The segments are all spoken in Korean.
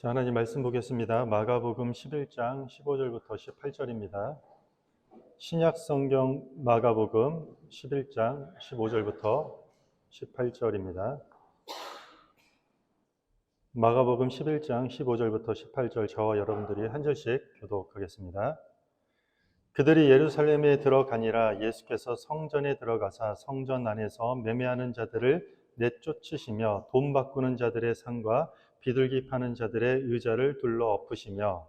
자, 하나님 말씀 보겠습니다. 마가복음 11장 15절부터 18절입니다. 신약 성경 마가복음 11장 15절부터 18절입니다. 마가복음 11장 15절부터 18절 저와 여러분들이 한 절씩 교독하겠습니다. 그들이 예루살렘에 들어가니라. 예수께서 성전에 들어가사 성전 안에서 매매하는 자들을 내쫓으시며 돈 바꾸는 자들의 상과 비둘기 파는 자들의 의자를 둘러 엎으시며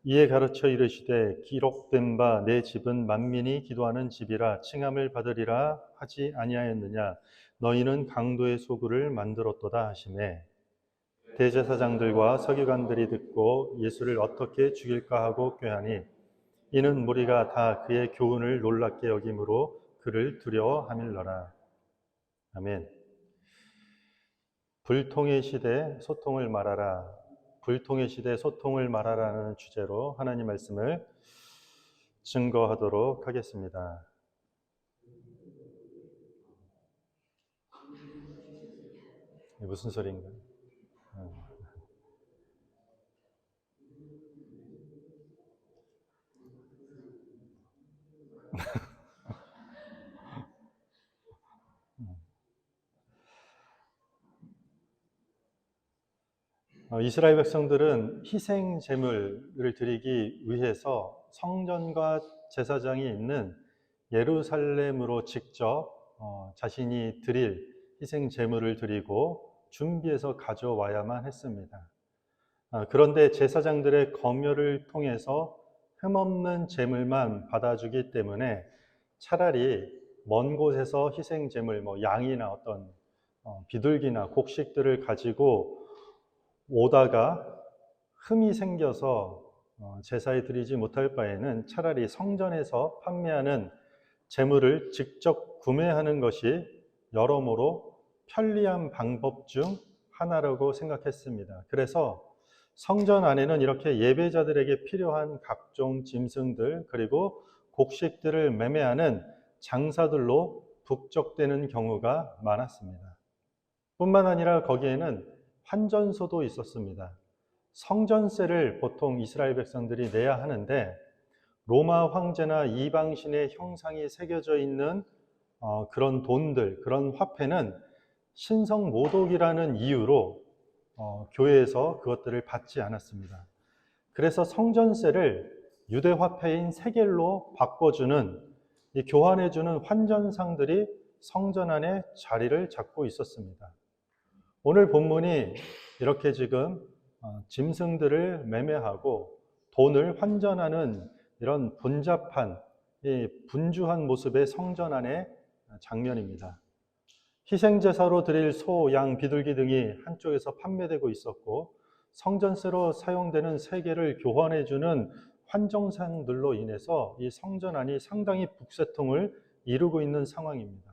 이에 가르쳐 이르시되 기록된 바 내 집은 만민이 기도하는 집이라 칭함을 받으리라 하지 아니하였느냐. 너희는 강도의 소굴을 만들었도다 하시매 대제사장들과 서기관들이 듣고 예수를 어떻게 죽일까 하고 꾀하니 이는 무리가 다 그의 교훈을 놀랍게 여김으로 그를 두려워함일러라. 아멘. 불통의 시대 소통을 말하라. 불통의 시대 소통을 말하라는 주제로 하나님 말씀을 증거하도록 하겠습니다. 무슨 소리인가요? 이스라엘 백성들은 희생 제물을 드리기 위해서 성전과 제사장이 있는 예루살렘으로 직접 자신이 드릴 희생 제물을 드리고 준비해서 가져와야만 했습니다. 그런데 제사장들의 검열을 통해서 흠없는 제물만 받아주기 때문에 차라리 먼 곳에서 희생 제물, 양이나 어떤 비둘기나 곡식들을 가지고 오다가 흠이 생겨서 제사에 드리지 못할 바에는 차라리 성전에서 판매하는 제물을 직접 구매하는 것이 여러모로 편리한 방법 중 하나라고 생각했습니다. 그래서 성전 안에는 이렇게 예배자들에게 필요한 각종 짐승들 그리고 곡식들을 매매하는 장사들로 북적대는 경우가 많았습니다. 뿐만 아니라 거기에는 환전소도 있었습니다. 성전세를 보통 이스라엘 백성들이 내야 하는데 로마 황제나 이방신의 형상이 새겨져 있는 그런 돈들, 그런 화폐는 신성 모독이라는 이유로 교회에서 그것들을 받지 않았습니다. 그래서 성전세를 유대 화폐인 세겔로 바꿔주는, 교환해주는 환전상들이 성전 안에 자리를 잡고 있었습니다. 오늘 본문이 이렇게 지금 짐승들을 매매하고 돈을 환전하는 이런 분잡한, 분주한 모습의 성전 안의 장면입니다. 희생제사로 드릴 소, 양, 비둘기 등이 한쪽에서 판매되고 있었고 성전세로 사용되는 세계를 교환해주는 환정상들로 인해서 이 성전 안이 상당히 북새통을 이루고 있는 상황입니다.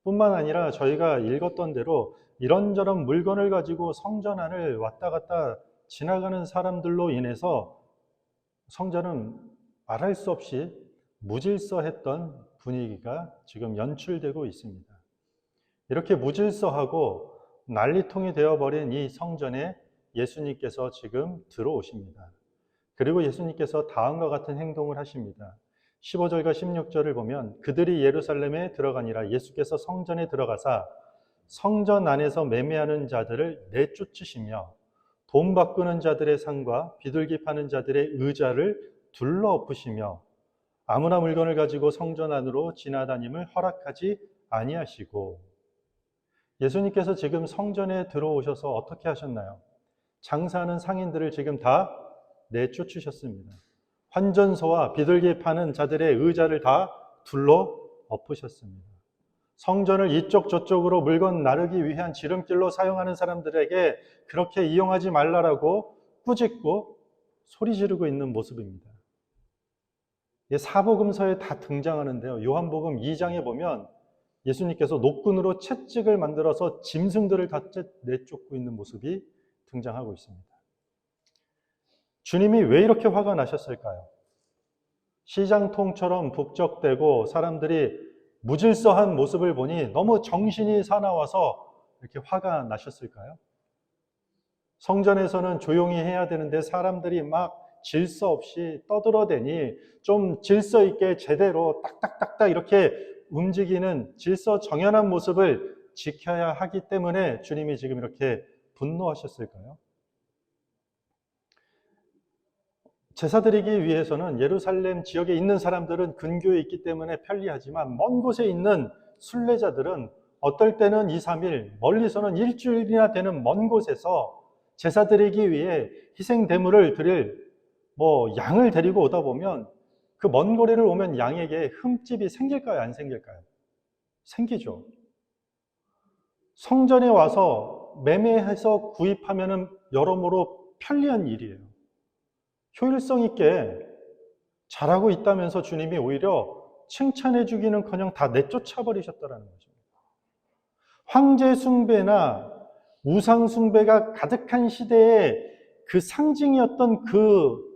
뿐만 아니라 저희가 읽었던 대로 이런저런 물건을 가지고 성전 안을 왔다 갔다 지나가는 사람들로 인해서 성전은 말할 수 없이 무질서했던 분위기가 지금 연출되고 있습니다. 이렇게 무질서하고 난리통이 되어버린 이 성전에 예수님께서 지금 들어오십니다. 그리고 예수님께서 다음과 같은 행동을 하십니다. 15절과 16절을 보면 그들이 예루살렘에 들어가니라. 예수께서 성전에 들어가사 성전 안에서 매매하는 자들을 내쫓으시며 돈 바꾸는 자들의 상과 비둘기 파는 자들의 의자를 둘러 엎으시며 아무나 물건을 가지고 성전 안으로 지나다님을 허락하지 아니하시고. 예수님께서 지금 성전에 들어오셔서 어떻게 하셨나요? 장사하는 상인들을 지금 다 내쫓으셨습니다. 환전소와 비둘기 파는 자들의 의자를 다 둘러 엎으셨습니다. 성전을 이쪽 저쪽으로 물건 나르기 위한 지름길로 사용하는 사람들에게 그렇게 이용하지 말라라고 꾸짖고 소리 지르고 있는 모습입니다. 사복음서에 다 등장하는데요. 요한복음 2장에 보면 예수님께서 노끈으로 채찍을 만들어서 짐승들을 다 내쫓고 있는 모습이 등장하고 있습니다. 주님이 왜 이렇게 화가 나셨을까요? 시장통처럼 북적대고 사람들이 무질서한 모습을 보니 너무 정신이 사나워서 이렇게 화가 나셨을까요? 성전에서는 조용히 해야 되는데 사람들이 막 질서 없이 떠들어대니 좀 질서 있게 제대로 딱딱딱딱 이렇게 움직이는 질서 정연한 모습을 지켜야 하기 때문에 주님이 지금 이렇게 분노하셨을까요? 제사 드리기 위해서는 예루살렘 지역에 있는 사람들은 근교에 있기 때문에 편리하지만 먼 곳에 있는 순례자들은 어떨 때는 2, 3일, 멀리서는 일주일이나 되는 먼 곳에서 제사 드리기 위해 희생 제물을 드릴 양을 데리고 오다 보면 그 먼 거리를 오면 양에게 흠집이 생길까요? 안 생길까요? 생기죠. 성전에 와서 매매해서 구입하면은 여러모로 편리한 일이에요. 효율성 있게 잘하고 있다면서 주님이 오히려 칭찬해 주기는커녕 다 내쫓아 버리셨다라는 거죠. 황제 숭배나 우상 숭배가 가득한 시대에 그 상징이었던 그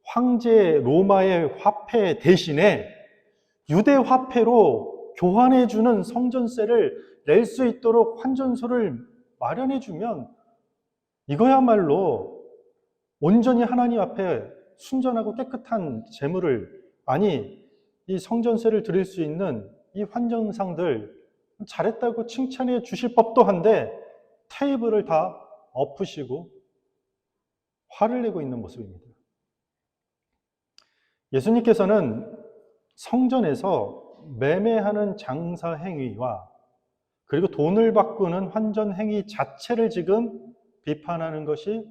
황제 로마의 화폐 대신에 유대 화폐로 교환해 주는 성전세를 낼 수 있도록 환전소를 마련해 주면 이거야말로 온전히 하나님 앞에 순전하고 깨끗한 재물을, 아니 이 성전세를 드릴 수 있는 이 환전상들 잘했다고 칭찬해 주실 법도 한데 테이블을 다 엎으시고 화를 내고 있는 모습입니다. 예수님께서는 성전에서 매매하는 장사 행위와 그리고 돈을 바꾸는 환전 행위 자체를 지금 비판하는 것이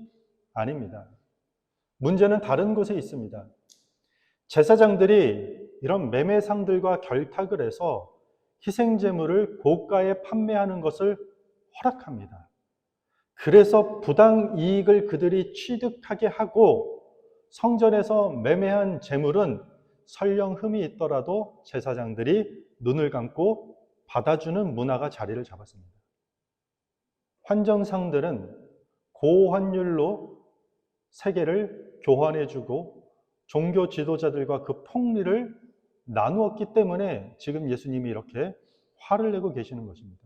아닙니다. 문제는 다른 곳에 있습니다. 제사장들이 이런 매매상들과 결탁을 해서 희생제물을 고가에 판매하는 것을 허락합니다. 그래서 부당 이익을 그들이 취득하게 하고 성전에서 매매한 제물은 설령 흠이 있더라도 제사장들이 눈을 감고 받아주는 문화가 자리를 잡았습니다. 환전상들은 고환율로 세계를 교환해주고 종교 지도자들과 그 폭리를 나누었기 때문에 지금 예수님이 이렇게 화를 내고 계시는 것입니다.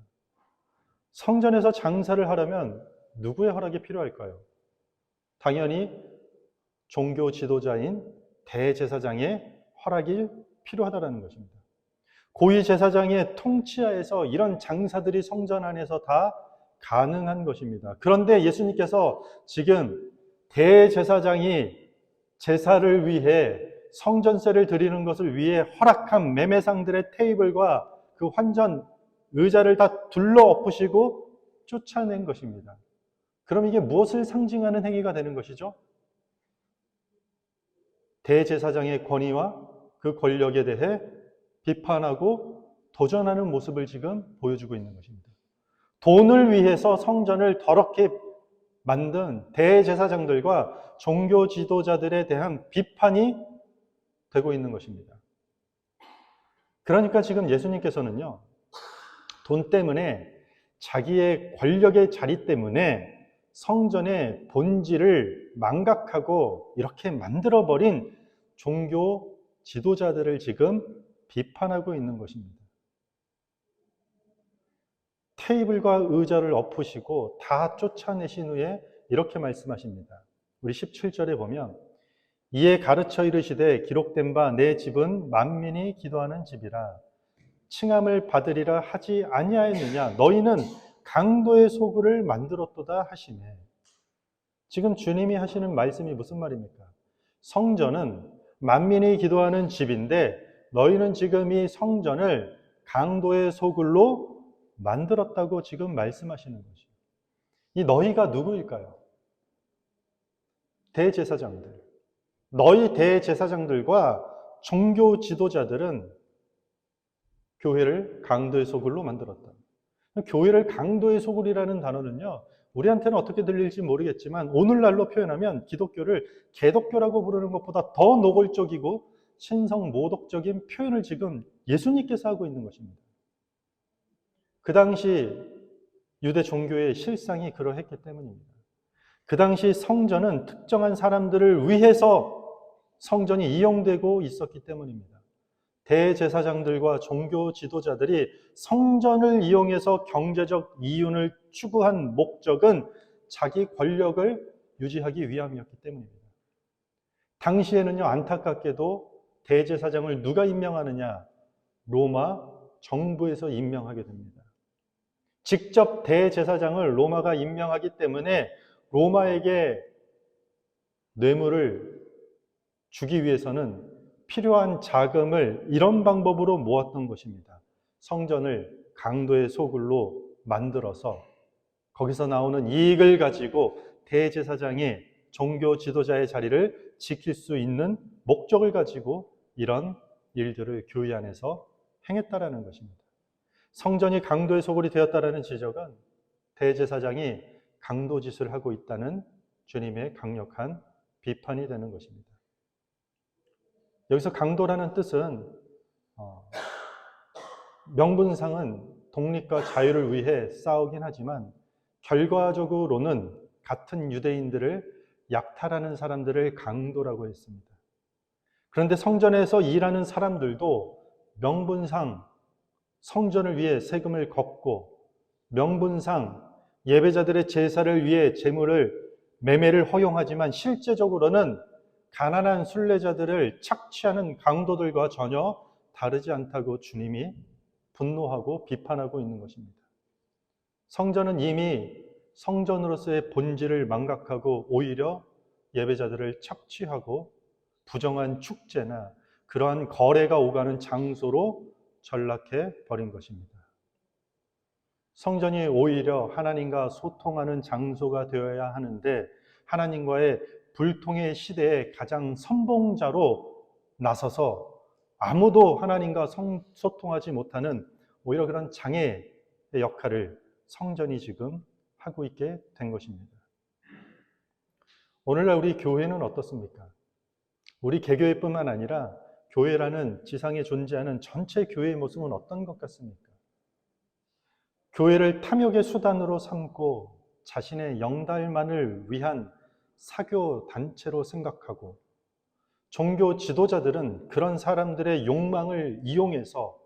성전에서 장사를 하려면 누구의 허락이 필요할까요? 당연히 종교 지도자인 대제사장의 허락이 필요하다는 것입니다. 고위 제사장의 통치하에서 이런 장사들이 성전 안에서 다 가능한 것입니다. 그런데 예수님께서 지금 대제사장이 제사를 위해 성전세를 드리는 것을 위해 허락한 매매상들의 테이블과 그 환전 의자를 다 둘러 엎으시고 쫓아낸 것입니다. 그럼 이게 무엇을 상징하는 행위가 되는 것이죠? 대제사장의 권위와 그 권력에 대해 비판하고 도전하는 모습을 지금 보여주고 있는 것입니다. 돈을 위해서 성전을 더럽게 만든 대제사장들과 종교 지도자들에 대한 비판이 되고 있는 것입니다. 그러니까 지금 예수님께서는요, 돈 때문에 자기의 권력의 자리 때문에 성전의 본질을 망각하고 이렇게 만들어버린 종교 지도자들을 지금 비판하고 있는 것입니다. 테이블과 의자를 엎으시고 다 쫓아내신 후에 이렇게 말씀하십니다. 우리 17절에 보면 이에 가르쳐 이르시되 기록된 바 내 집은 만민이 기도하는 집이라 칭함을 받으리라 하지 아니하였느냐 너희는 강도의 소굴을 만들었도다 하시네. 지금 주님이 하시는 말씀이 무슨 말입니까? 성전은 만민이 기도하는 집인데 너희는 지금 이 성전을 강도의 소굴로 만들었다고 지금 말씀하시는 거죠. 이 너희가 누구일까요? 대제사장들. 너희 대제사장들과 종교 지도자들은 교회를 강도의 소굴로 만들었다. 교회를 강도의 소굴이라는 단어는요, 우리한테는 어떻게 들릴지 모르겠지만 오늘날로 표현하면 기독교를 개독교라고 부르는 것보다 더 노골적이고 신성 모독적인 표현을 지금 예수님께서 하고 있는 것입니다. 그 당시 유대 종교의 실상이 그러했기 때문입니다. 그 당시 성전은 특정한 사람들을 위해서 성전이 이용되고 있었기 때문입니다. 대제사장들과 종교 지도자들이 성전을 이용해서 경제적 이윤을 추구한 목적은 자기 권력을 유지하기 위함이었기 때문입니다. 당시에는요, 안타깝게도 대제사장을 누가 임명하느냐? 로마 정부에서 임명하게 됩니다. 직접 대제사장을 로마가 임명하기 때문에 로마에게 뇌물을 주기 위해서는 필요한 자금을 이런 방법으로 모았던 것입니다. 성전을 강도의 소굴로 만들어서 거기서 나오는 이익을 가지고 대제사장이 종교 지도자의 자리를 지킬 수 있는 목적을 가지고 이런 일들을 교회 안에서 행했다라는 것입니다. 성전이 강도의 소굴이 되었다라는 지적은 대제사장이 강도짓을 하고 있다는 주님의 강력한 비판이 되는 것입니다. 여기서 강도라는 뜻은 명분상은 독립과 자유를 위해 싸우긴 하지만 결과적으로는 같은 유대인들을 약탈하는 사람들을 강도라고 했습니다. 그런데 성전에서 일하는 사람들도 명분상 성전을 위해 세금을 걷고 명분상 예배자들의 제사를 위해 매매를 허용하지만 실제적으로는 가난한 순례자들을 착취하는 강도들과 전혀 다르지 않다고 주님이 분노하고 비판하고 있는 것입니다. 성전은 이미 성전으로서의 본질을 망각하고 오히려 예배자들을 착취하고 부정한 축제나 그러한 거래가 오가는 장소로 전락해 버린 것입니다. 성전이 오히려 하나님과 소통하는 장소가 되어야 하는데 하나님과의 불통의 시대에 가장 선봉자로 나서서 아무도 하나님과 소통하지 못하는 오히려 그런 장애의 역할을 성전이 지금 하고 있게 된 것입니다. 오늘날 우리 교회는 어떻습니까? 우리 개교회뿐만 아니라 교회라는 지상에 존재하는 전체 교회의 모습은 어떤 것 같습니까? 교회를 탐욕의 수단으로 삼고 자신의 영달만을 위한 사교 단체로 생각하고 종교 지도자들은 그런 사람들의 욕망을 이용해서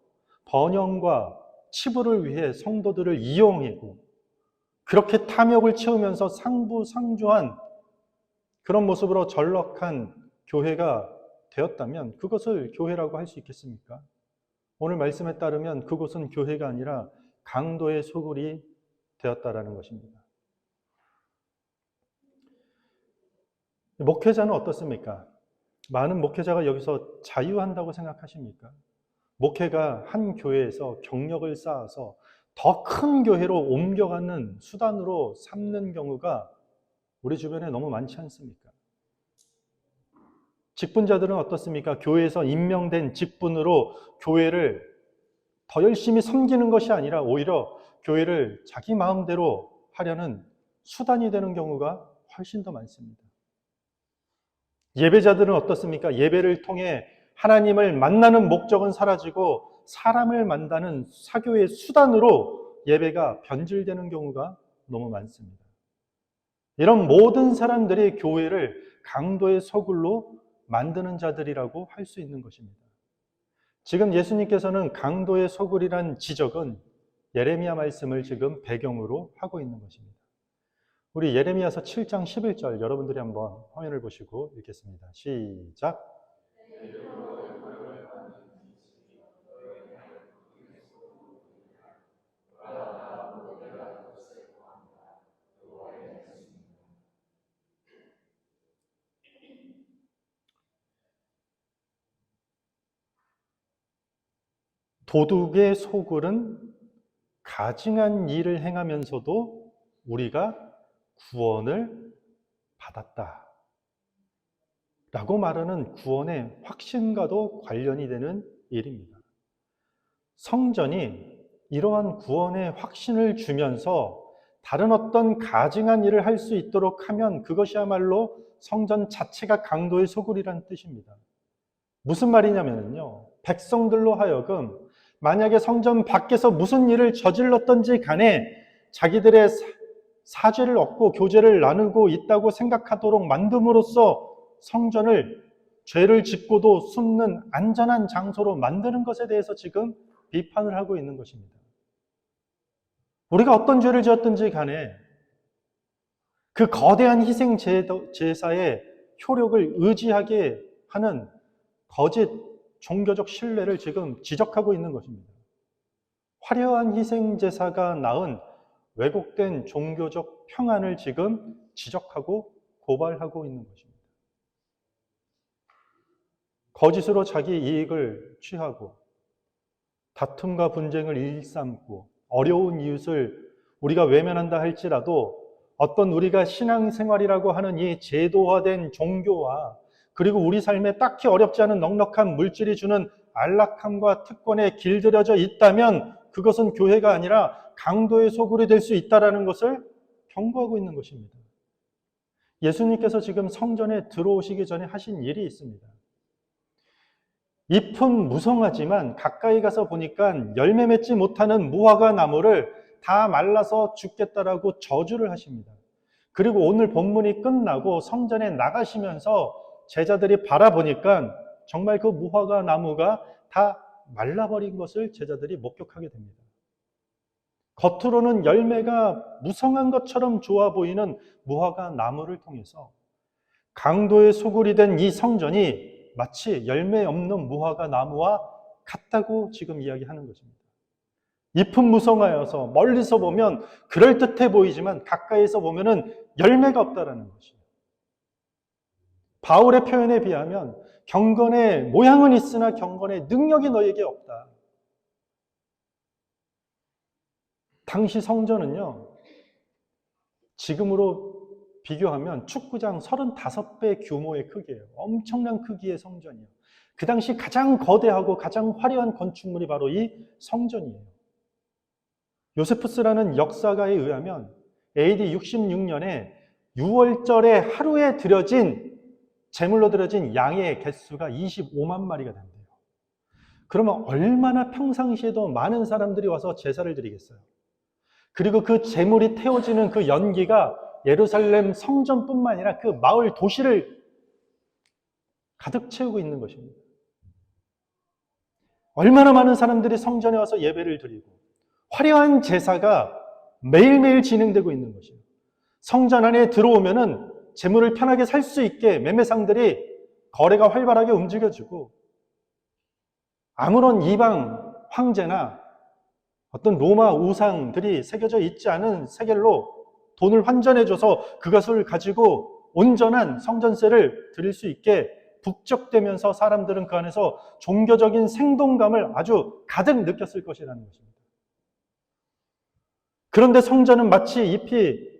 번영과 치부를 위해 성도들을 이용하고 그렇게 탐욕을 채우면서 상부상조한 그런 모습으로 전락한 교회가 되었다면 그것을 교회라고 할 수 있겠습니까? 오늘 말씀에 따르면 그곳은 교회가 아니라 강도의 소굴이 되었다라는 것입니다. 목회자는 어떻습니까? 많은 목회자가 여기서 자유한다고 생각하십니까? 목회가 한 교회에서 경력을 쌓아서 더 큰 교회로 옮겨가는 수단으로 삼는 경우가 우리 주변에 너무 많지 않습니까? 직분자들은 어떻습니까? 교회에서 임명된 직분으로 교회를 더 열심히 섬기는 것이 아니라 오히려 교회를 자기 마음대로 하려는 수단이 되는 경우가 훨씬 더 많습니다. 예배자들은 어떻습니까? 예배를 통해 하나님을 만나는 목적은 사라지고 사람을 만나는 사교의 수단으로 예배가 변질되는 경우가 너무 많습니다. 이런 모든 사람들이 교회를 강도의 소굴로 만드는 자들이라고 할 수 있는 것입니다. 지금 예수님께서는 강도의 소굴이란 지적은 예레미야 말씀을 지금 배경으로 하고 있는 것입니다. 우리 예레미야서 7장 11절 여러분들이 한번 화면을 보시고 읽겠습니다. 시작. 도둑의 소굴은 가증한 일을 행하면서도 우리가 구원을 받았다 라고 말하는 구원의 확신과도 관련이 되는 일입니다. 성전이 이러한 구원의 확신을 주면서 다른 어떤 가증한 일을 할 수 있도록 하면 그것이야말로 성전 자체가 강도의 소굴이라는 뜻입니다. 무슨 말이냐면요, 백성들로 하여금 만약에 성전 밖에서 무슨 일을 저질렀던지 간에 자기들의 사죄를 얻고 교제를 나누고 있다고 생각하도록 만듦으로써 성전을 죄를 짓고도 숨는 안전한 장소로 만드는 것에 대해서 지금 비판을 하고 있는 것입니다. 우리가 어떤 죄를 지었든지 간에 그 거대한 희생 제사의 효력을 의지하게 하는 거짓 종교적 신뢰를 지금 지적하고 있는 것입니다. 화려한 희생 제사가 낳은 왜곡된 종교적 평안을 지금 지적하고 고발하고 있는 것입니다. 거짓으로 자기 이익을 취하고 다툼과 분쟁을 일삼고 어려운 이웃을 우리가 외면한다 할지라도 어떤 우리가 신앙생활이라고 하는 이 제도화된 종교와 그리고 우리 삶에 딱히 어렵지 않은 넉넉한 물질이 주는 안락함과 특권에 길들여져 있다면 그것은 교회가 아니라 강도의 소굴이 될 수 있다는 것을 경고하고 있는 것입니다. 예수님께서 지금 성전에 들어오시기 전에 하신 일이 있습니다. 잎은 무성하지만 가까이 가서 보니까 열매 맺지 못하는 무화과 나무를 다 말라서 죽겠다라고 저주를 하십니다. 그리고 오늘 본문이 끝나고 성전에 나가시면서 제자들이 바라보니까 정말 그 무화과 나무가 다 말라버린 것을 제자들이 목격하게 됩니다. 겉으로는 열매가 무성한 것처럼 좋아 보이는 무화과 나무를 통해서 강도의 소굴이 된 이 성전이 마치 열매 없는 무화과 나무와 같다고 지금 이야기하는 것입니다. 잎은 무성하여서 멀리서 보면 그럴듯해 보이지만 가까이서 보면은 열매가 없다라는 것이에요. 바울의 표현에 비하면 경건의 모양은 있으나 경건의 능력이 너에게 없다. 당시 성전은요, 지금으로 비교하면 축구장 35배 규모의 크기예요. 엄청난 크기의 성전이에요. 그 당시 가장 거대하고 가장 화려한 건축물이 바로 이 성전이에요. 요세푸스라는 역사가에 의하면 AD 66년에 6월절에 하루에 제물로 드려진 양의 개수가 25만 마리가 된대요. 그러면 얼마나 평상시에도 많은 사람들이 와서 제사를 드리겠어요. 그리고 그 제물이 태워지는 그 연기가 예루살렘 성전뿐만 아니라 그 마을 도시를 가득 채우고 있는 것입니다. 얼마나 많은 사람들이 성전에 와서 예배를 드리고 화려한 제사가 매일매일 진행되고 있는 것이에요. 성전 안에 들어오면은 재물을 편하게 살 수 있게 매매상들이 거래가 활발하게 움직여지고 아무런 이방 황제나 어떤 로마 우상들이 새겨져 있지 않은 세겔로 돈을 환전해줘서 그것을 가지고 온전한 성전세를 드릴 수 있게 북적대면서 사람들은 그 안에서 종교적인 생동감을 아주 가득 느꼈을 것이라는 것입니다. 그런데 성전은 마치 잎이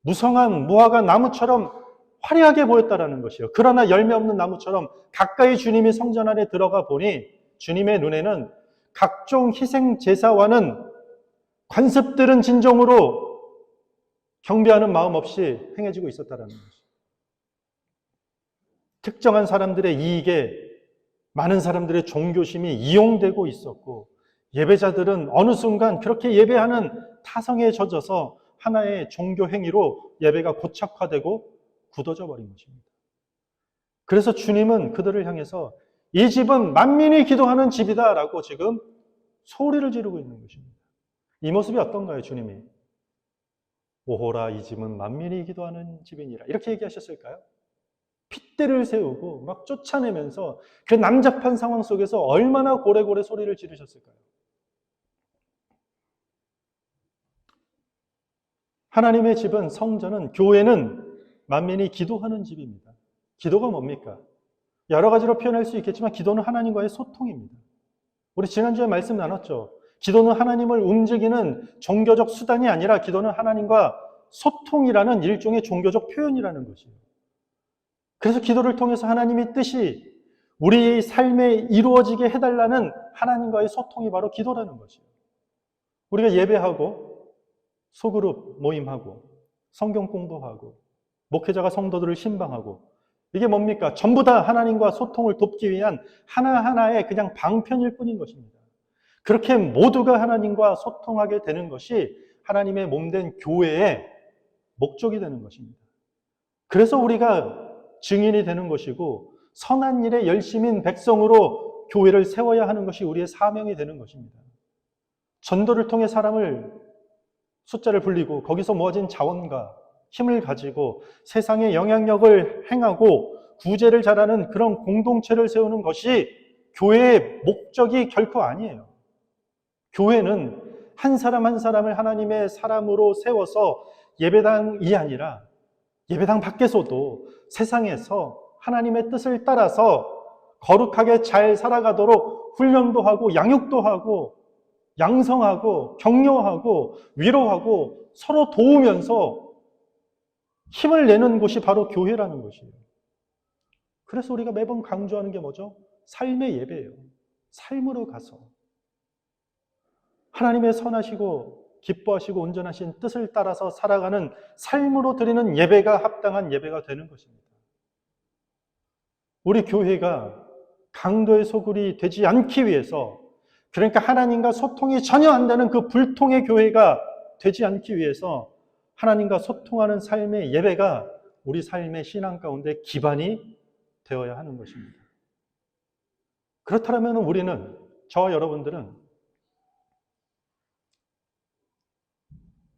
무성한 무화과 나무처럼 화려하게 보였다라는 것이에요. 그러나 열매 없는 나무처럼 가까이 주님이 성전 안에 들어가 보니 주님의 눈에는 각종 희생 제사와는 관습들은 진정으로 경배하는 마음 없이 행해지고 있었다라는 것이죠. 특정한 사람들의 이익에 많은 사람들의 종교심이 이용되고 있었고 예배자들은 어느 순간 그렇게 예배하는 타성에 젖어서 하나의 종교 행위로 예배가 고착화되고 굳어져 버린 것입니다. 그래서 주님은 그들을 향해서 이 집은 만민이 기도하는 집이다라고 지금 소리를 지르고 있는 것입니다. 이 모습이 어떤가요, 주님이? 오호라, 이 집은 만민이 기도하는 집이니라. 이렇게 얘기하셨을까요? 핏대를 세우고 막 쫓아내면서 그 난잡한 상황 속에서 얼마나 고래고래 소리를 지르셨을까요? 하나님의 집은, 성전은, 교회는 만민이 기도하는 집입니다. 기도가 뭡니까? 여러 가지로 표현할 수 있겠지만 기도는 하나님과의 소통입니다. 우리 지난주에 말씀 나눴죠. 기도는 하나님을 움직이는 종교적 수단이 아니라 기도는 하나님과 소통이라는 일종의 종교적 표현이라는 것이에요. 그래서 기도를 통해서 하나님의 뜻이 우리의 삶에 이루어지게 해달라는 하나님과의 소통이 바로 기도라는 것이에요. 우리가 예배하고 소그룹 모임하고 성경 공부하고 목회자가 성도들을 신방하고 이게 뭡니까? 전부 다 하나님과 소통을 돕기 위한 하나하나의 그냥 방편일 뿐인 것입니다. 그렇게 모두가 하나님과 소통하게 되는 것이 하나님의 몸된 교회의 목적이 되는 것입니다. 그래서 우리가 증인이 되는 것이고 선한 일에 열심인 백성으로 교회를 세워야 하는 것이 우리의 사명이 되는 것입니다. 전도를 통해 사람을 숫자를 불리고 거기서 모아진 자원과 힘을 가지고 세상에 영향력을 행하고 구제를 잘하는 그런 공동체를 세우는 것이 교회의 목적이 결코 아니에요. 교회는 한 사람 한 사람을 하나님의 사람으로 세워서 예배당이 아니라 예배당 밖에서도 세상에서 하나님의 뜻을 따라서 거룩하게 잘 살아가도록 훈련도 하고 양육도 하고 양성하고 격려하고 위로하고 서로 도우면서 힘을 내는 곳이 바로 교회라는 것이에요. 그래서 우리가 매번 강조하는 게 뭐죠? 삶의 예배예요. 삶으로 가서 하나님의 선하시고 기뻐하시고 온전하신 뜻을 따라서 살아가는 삶으로 드리는 예배가 합당한 예배가 되는 것입니다. 우리 교회가 강도의 소굴이 되지 않기 위해서, 그러니까 하나님과 소통이 전혀 안 되는 그 불통의 교회가 되지 않기 위해서 하나님과 소통하는 삶의 예배가 우리 삶의 신앙 가운데 기반이 되어야 하는 것입니다. 그렇다면 우리는, 저와 여러분들은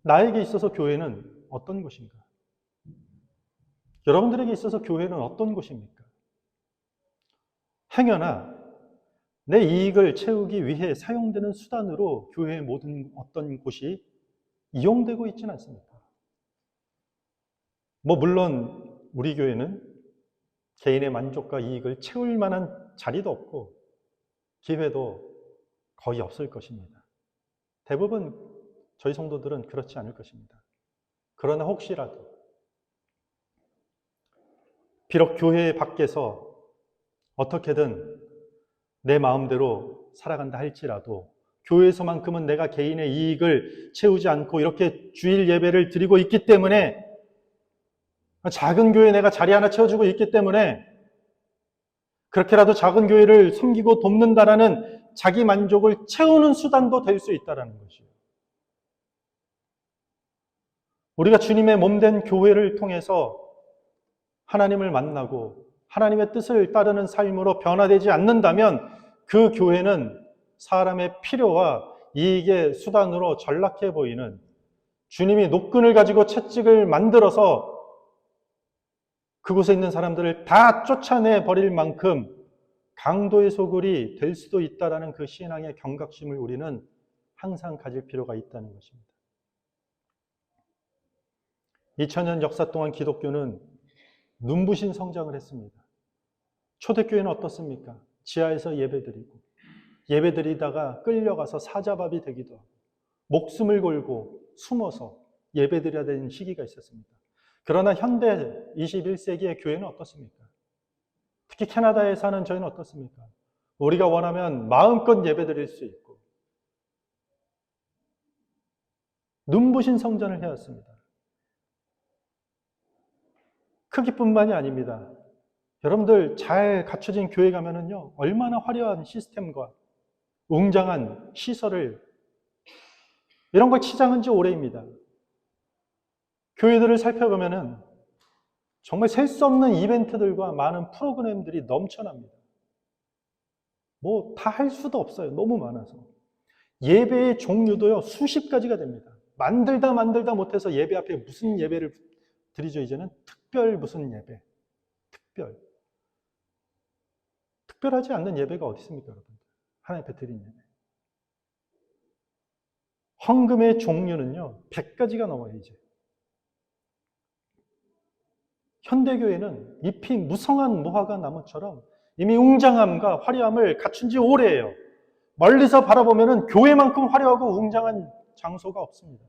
나에게 있어서 교회는 어떤 곳인가? 여러분들에게 있어서 교회는 어떤 곳입니까? 행여나 내 이익을 채우기 위해 사용되는 수단으로 교회의 모든 어떤 곳이 이용되고 있지는 않습니다. 물론 우리 교회는 개인의 만족과 이익을 채울 만한 자리도 없고 기회도 거의 없을 것입니다. 대부분 저희 성도들은 그렇지 않을 것입니다. 그러나 혹시라도 비록 교회 밖에서 어떻게든 내 마음대로 살아간다 할지라도 교회에서만큼은 내가 개인의 이익을 채우지 않고 이렇게 주일 예배를 드리고 있기 때문에, 작은 교회에 내가 자리 하나 채워주고 있기 때문에 그렇게라도 작은 교회를 섬기고 돕는다라는 자기 만족을 채우는 수단도 될 수 있다는 것이에요. 우리가 주님의 몸된 교회를 통해서 하나님을 만나고 하나님의 뜻을 따르는 삶으로 변화되지 않는다면 그 교회는 사람의 필요와 이익의 수단으로 전락해 보이는, 주님이 노끈을 가지고 채찍을 만들어서 그곳에 있는 사람들을 다 쫓아내 버릴 만큼 강도의 소굴이 될 수도 있다는 그 신앙의 경각심을 우리는 항상 가질 필요가 있다는 것입니다. 2000년 역사 동안 기독교는 눈부신 성장을 했습니다. 초대교회는 어떻습니까? 지하에서 예배드리고 예배드리다가 끌려가서 사자밥이 되기도 하고 목숨을 걸고 숨어서 예배드려야 되는 시기가 있었습니다. 그러나 현대 21세기의 교회는 어떻습니까? 특히 캐나다에 사는 저희는 어떻습니까? 우리가 원하면 마음껏 예배드릴 수 있고 눈부신 성전을 해왔습니다. 크기뿐만이 아닙니다. 여러분들 잘 갖춰진 교회 가면은요, 얼마나 화려한 시스템과 웅장한 시설을, 이런 걸 치장한 지 오래입니다. 교회들을 살펴보면은 정말 셀 수 없는 이벤트들과 많은 프로그램들이 넘쳐납니다. 다 할 수도 없어요. 너무 많아서. 예배의 종류도요, 수십 가지가 됩니다. 만들다 못해서 예배 앞에 무슨 예배를 드리죠, 이제는? 특별 무슨 예배. 특별하지 않는 예배가 어디 있습니까, 여러분? 하나님 앞에 드린 예배. 헌금의 종류는요, 100가지가 넘어요, 이제. 현대교회는 잎이 무성한 무화과 나무처럼 이미 웅장함과 화려함을 갖춘 지 오래예요. 멀리서 바라보면 교회만큼 화려하고 웅장한 장소가 없습니다.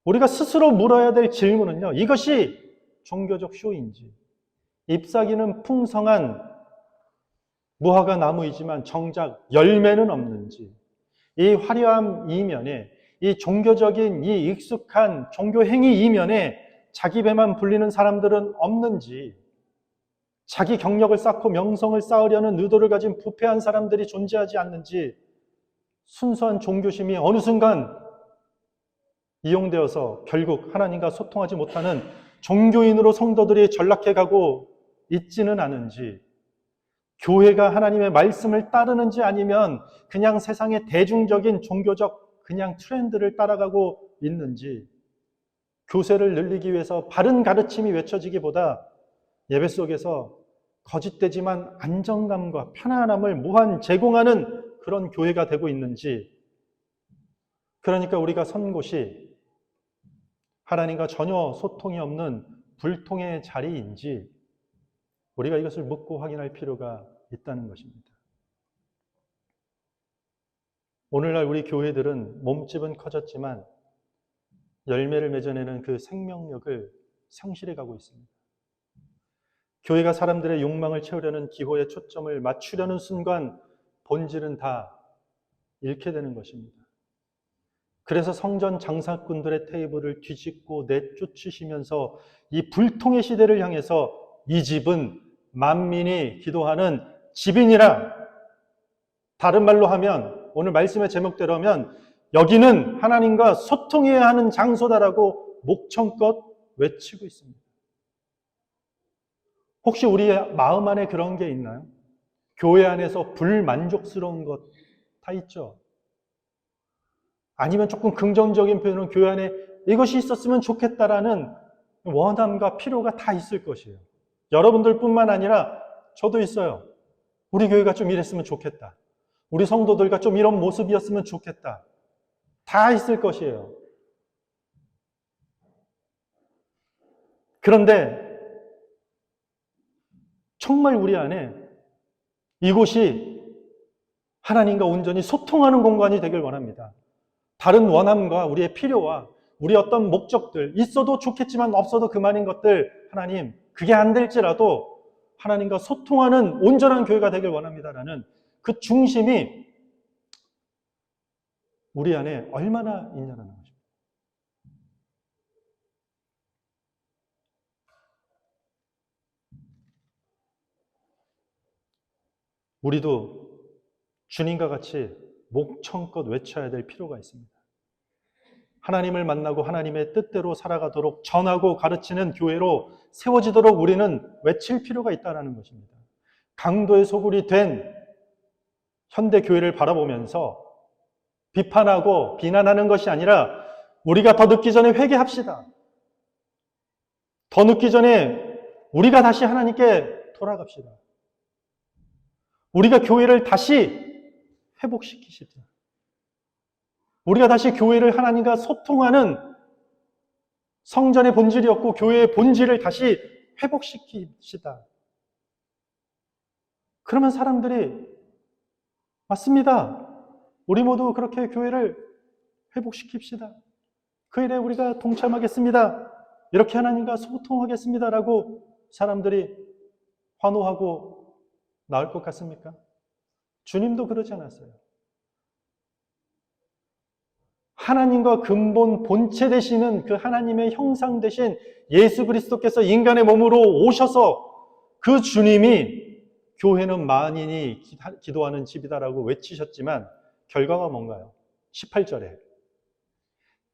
우리가 스스로 물어야 될 질문은요, 이것이 종교적 쇼인지, 잎사귀는 풍성한 무화과 나무이지만 정작 열매는 없는지, 이 화려함 이면에, 이 종교적인 이 익숙한 종교 행위 이면에 자기 배만 불리는 사람들은 없는지, 자기 경력을 쌓고 명성을 쌓으려는 의도를 가진 부패한 사람들이 존재하지 않는지, 순수한 종교심이 어느 순간 이용되어서 결국 하나님과 소통하지 못하는 종교인으로 성도들이 전락해가고 있지는 않은지, 교회가 하나님의 말씀을 따르는지 아니면 그냥 세상의 대중적인 종교적 그냥 트렌드를 따라가고 있는지, 교세를 늘리기 위해서 바른 가르침이 외쳐지기보다 예배 속에서 거짓되지만 안정감과 편안함을 무한 제공하는 그런 교회가 되고 있는지, 그러니까 우리가 선 곳이 하나님과 전혀 소통이 없는 불통의 자리인지 우리가 이것을 묻고 확인할 필요가 있다는 것입니다. 오늘날 우리 교회들은 몸집은 커졌지만 열매를 맺어내는 그 생명력을 상실해 가고 있습니다. 교회가 사람들의 욕망을 채우려는 기호에 초점을 맞추려는 순간 본질은 다 잃게 되는 것입니다. 그래서 성전 장사꾼들의 테이블을 뒤집고 내쫓으시면서 이 불통의 시대를 향해서 이 집은 만민이 기도하는 집이니라. 다른 말로 하면, 오늘 말씀의 제목대로 하면 여기는 하나님과 소통해야 하는 장소다라고 목청껏 외치고 있습니다. 혹시 우리의 마음 안에 그런 게 있나요? 교회 안에서 불만족스러운 것 다 있죠. 아니면 조금 긍정적인 표현은 교회 안에 이것이 있었으면 좋겠다라는 원함과 필요가 다 있을 것이에요. 여러분들뿐만 아니라 저도 있어요. 우리 교회가 좀 이랬으면 좋겠다. 우리 성도들과 좀 이런 모습이었으면 좋겠다. 다 있을 것이에요. 그런데 정말 우리 안에 이곳이 하나님과 온전히 소통하는 공간이 되길 원합니다. 다른 원함과 우리의 필요와 우리 어떤 목적들, 있어도 좋겠지만 없어도 그만인 것들, 하나님, 그게 안 될지라도 하나님과 소통하는 온전한 교회가 되길 원합니다라는 그 중심이 우리 안에 얼마나 있냐는 것입니다. 우리도 주님과 같이 목청껏 외쳐야 될 필요가 있습니다. 하나님을 만나고 하나님의 뜻대로 살아가도록 전하고 가르치는 교회로 세워지도록 우리는 외칠 필요가 있다는 것입니다. 강도의 소굴이 된 현대 교회를 바라보면서 비판하고 비난하는 것이 아니라 우리가 더 늦기 전에 회개합시다. 더 늦기 전에 우리가 다시 하나님께 돌아갑시다. 우리가 교회를 다시 회복시키십시다. 우리가 다시 교회를 하나님과 소통하는 성전의 본질이었고 교회의 본질을 다시 회복시킵시다. 그러면 사람들이 맞습니다. 우리 모두 그렇게 교회를 회복시킵시다. 그 일에 우리가 동참하겠습니다. 이렇게 하나님과 소통하겠습니다라고 사람들이 환호하고 나올 것 같습니까? 주님도 그러지 않았어요. 하나님과 근본 본체 되시는 그 하나님의 형상 되신 예수 그리스도께서 인간의 몸으로 오셔서 그 주님이 교회는 만인이 기도하는 집이다라고 외치셨지만 결과가 뭔가요? 18절에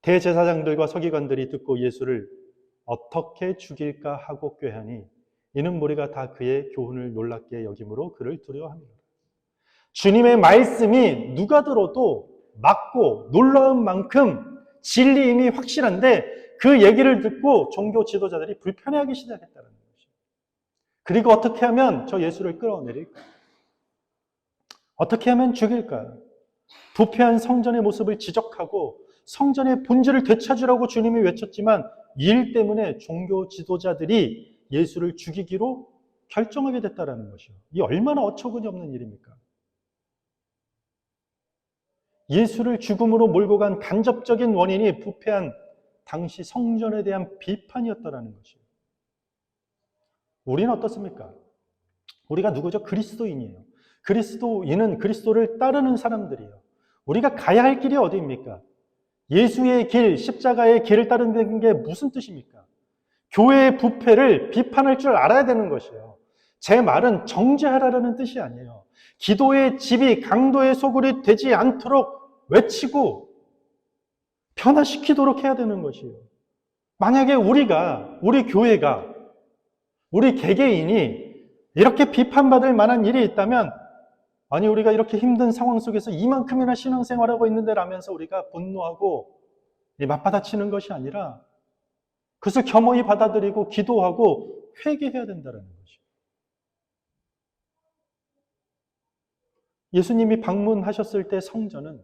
대제사장들과 서기관들이 듣고 예수를 어떻게 죽일까 하고 꾀하니 이는 무리가 다 그의 교훈을 놀랍게 여김으로 그를 두려워합니다. 주님의 말씀이 누가 들어도 맞고 놀라운 만큼 진리임이 확실한데 그 얘기를 듣고 종교 지도자들이 불편해하기 시작했다는 것이죠. 그리고 어떻게 하면 저 예수를 끌어내릴까? 어떻게 하면 죽일까? 부패한 성전의 모습을 지적하고 성전의 본질을 되찾으라고 주님이 외쳤지만 이 일 때문에 종교 지도자들이 예수를 죽이기로 결정하게 됐다는 것이요. 이 얼마나 어처구니 없는 일입니까? 예수를 죽음으로 몰고 간 간접적인 원인이 부패한 당시 성전에 대한 비판이었다는 것이요. 우리는 어떻습니까? 우리가 누구죠? 그리스도인이에요. 그리스도인은 그리스도를 따르는 사람들이에요. 우리가 가야 할 길이 어디입니까? 예수의 길, 십자가의 길을 따르는 게 무슨 뜻입니까? 교회의 부패를 비판할 줄 알아야 되는 것이에요. 제 말은 정죄하라는 뜻이 아니에요. 기도의 집이 강도의 소굴이 되지 않도록 외치고 변화시키도록 해야 되는 것이에요. 만약에 우리 교회가 우리 개개인이 이렇게 비판받을 만한 일이 있다면, 아니 우리가 이렇게 힘든 상황 속에서 이만큼이나 신앙생활하고 있는데 라면서 우리가 분노하고 맞받아치는 것이 아니라 그것을 겸허히 받아들이고 기도하고 회개해야 된다는 거죠. 예수님이 방문하셨을 때 성전은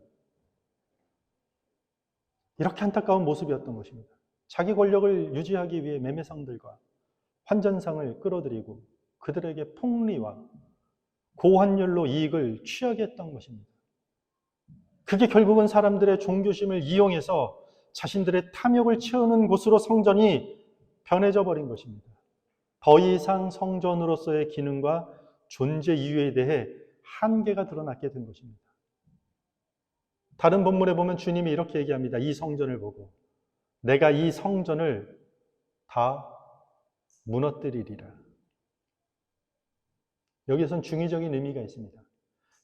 이렇게 안타까운 모습이었던 것입니다. 자기 권력을 유지하기 위해 매매상들과 환전상을 끌어들이고 그들에게 폭리와 고환율로 이익을 취하게 했던 것입니다. 그게 결국은 사람들의 종교심을 이용해서 자신들의 탐욕을 채우는 곳으로 성전이 변해져 버린 것입니다. 더 이상 성전으로서의 기능과 존재 이유에 대해 한계가 드러났게 된 것입니다. 다른 본문에 보면 주님이 이렇게 얘기합니다. 이 성전을 보고 내가 이 성전을 다 무너뜨리리라. 여기에선 중의적인 의미가 있습니다.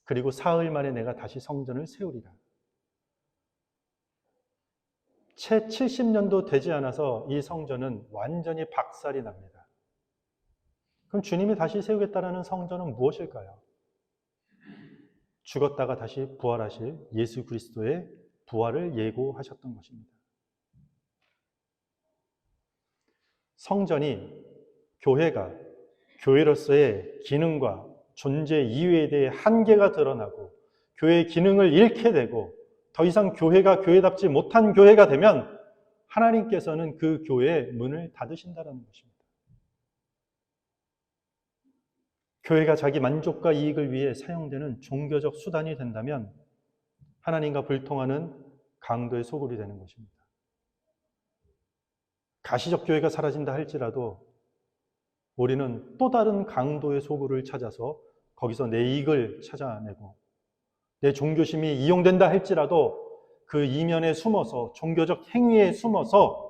그리고 사흘 만에 내가 다시 성전을 세우리라. 채 70년도 되지 않아서 이 성전은 완전히 박살이 납니다. 그럼 주님이 다시 세우겠다는 성전은 무엇일까요? 죽었다가 다시 부활하실 예수 그리스도의 부활을 예고하셨던 것입니다. 성전이 교회가 교회로서의 기능과 존재 이유에 대해 한계가 드러나고 교회의 기능을 잃게 되고 더 이상 교회가 교회답지 못한 교회가 되면 하나님께서는 그 교회의 문을 닫으신다는 것입니다. 교회가 자기 만족과 이익을 위해 사용되는 종교적 수단이 된다면 하나님과 불통하는 강도의 소굴이 되는 것입니다. 가시적 교회가 사라진다 할지라도 우리는 또 다른 강도의 소굴을 찾아서 거기서 내 이익을 찾아내고 내 종교심이 이용된다 할지라도 그 이면에 숨어서 종교적 행위에 숨어서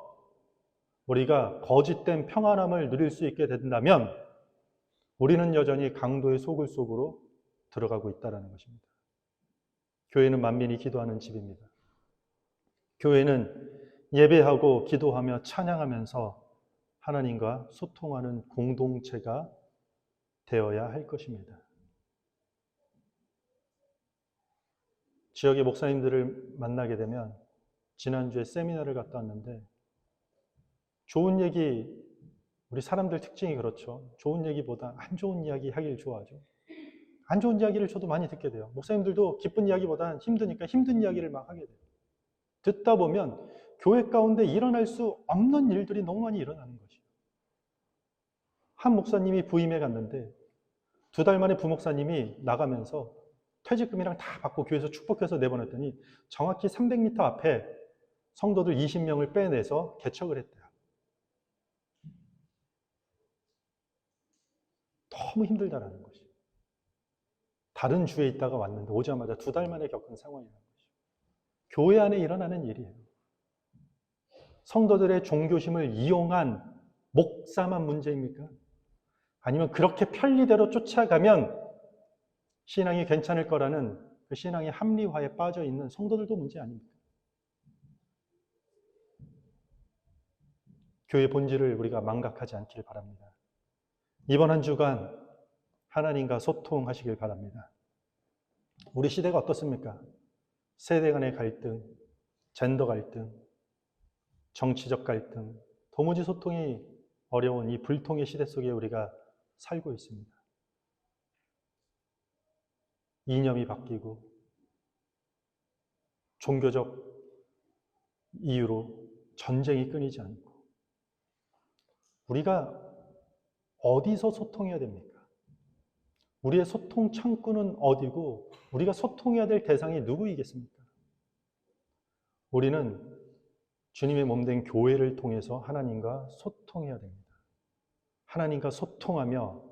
우리가 거짓된 평안함을 누릴 수 있게 된다면 우리는 여전히 강도의 소굴 속으로 들어가고 있다는 것입니다. 교회는 만민이 기도하는 집입니다. 교회는 예배하고 기도하며 찬양하면서 하나님과 소통하는 공동체가 되어야 할 것입니다. 지역의 목사님들을 만나게 되면 지난주에 세미나를 갔다 왔는데 좋은 얘기, 우리 사람들 특징이 그렇죠. 좋은 얘기보다 안 좋은 이야기 하길 좋아하죠. 안 좋은 이야기를 저도 많이 듣게 돼요. 목사님들도 기쁜 이야기보다는 힘드니까 힘든 이야기를 막 하게 돼요. 듣다 보면 교회 가운데 일어날 수 없는 일들이 너무 많이 일어나는 것이에요. 한 목사님이 부임해 갔는데 2달 만에 부목사님이 나가면서 퇴직금이랑 다 받고 교회에서 축복해서 내보냈더니 정확히 300m 앞에 성도들 20명을 빼내서 개척을 했대요. 너무 힘들다라는 것이에요. 다른 주에 있다가 왔는데 오자마자 2달 만에 겪은 상황이라는 것이에요. 교회 안에 일어나는 일이에요. 성도들의 종교심을 이용한 목사만 문제입니까? 아니면 그렇게 편리대로 쫓아가면 신앙이 괜찮을 거라는 그 신앙의 합리화에 빠져 있는 성도들도 문제 아닙니까? 교회 본질을 우리가 망각하지 않길 바랍니다. 이번 한 주간 하나님과 소통하시길 바랍니다. 우리 시대가 어떻습니까? 세대 간의 갈등, 젠더 갈등, 정치적 갈등, 도무지 소통이 어려운 이 불통의 시대 속에 우리가 살고 있습니다. 이념이 바뀌고 종교적 이유로 전쟁이 끊이지 않고 우리가 어디서 소통해야 됩니까? 우리의 소통 창구는 어디고 우리가 소통해야 될 대상이 누구이겠습니까? 우리는 주님의 몸된 교회를 통해서 하나님과 소통해야 됩니다. 하나님과 소통하며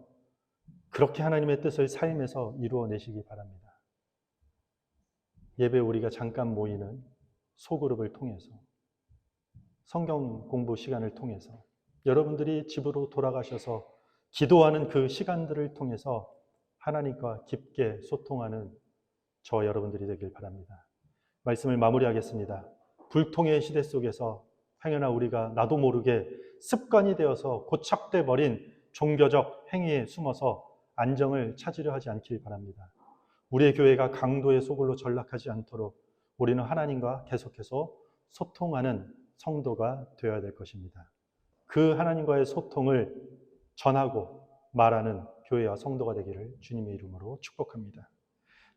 그렇게 하나님의 뜻을 삶에서 이루어내시기 바랍니다. 예배 우리가 잠깐 모이는 소그룹을 통해서 성경 공부 시간을 통해서 여러분들이 집으로 돌아가셔서 기도하는 그 시간들을 통해서 하나님과 깊게 소통하는 저 여러분들이 되길 바랍니다. 말씀을 마무리하겠습니다. 불통의 시대 속에서 행여나 우리가 나도 모르게 습관이 되어서 고착돼 버린 종교적 행위에 숨어서 안정을 찾으려 하지 않길 바랍니다. 우리의 교회가 강도의 소굴로 전락하지 않도록 우리는 하나님과 계속해서 소통하는 성도가 되어야 될 것입니다. 그 하나님과의 소통을 전하고 말하는 교회와 성도가 되기를 주님의 이름으로 축복합니다.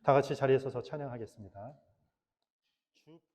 다 같이 자리에 서서 찬양하겠습니다.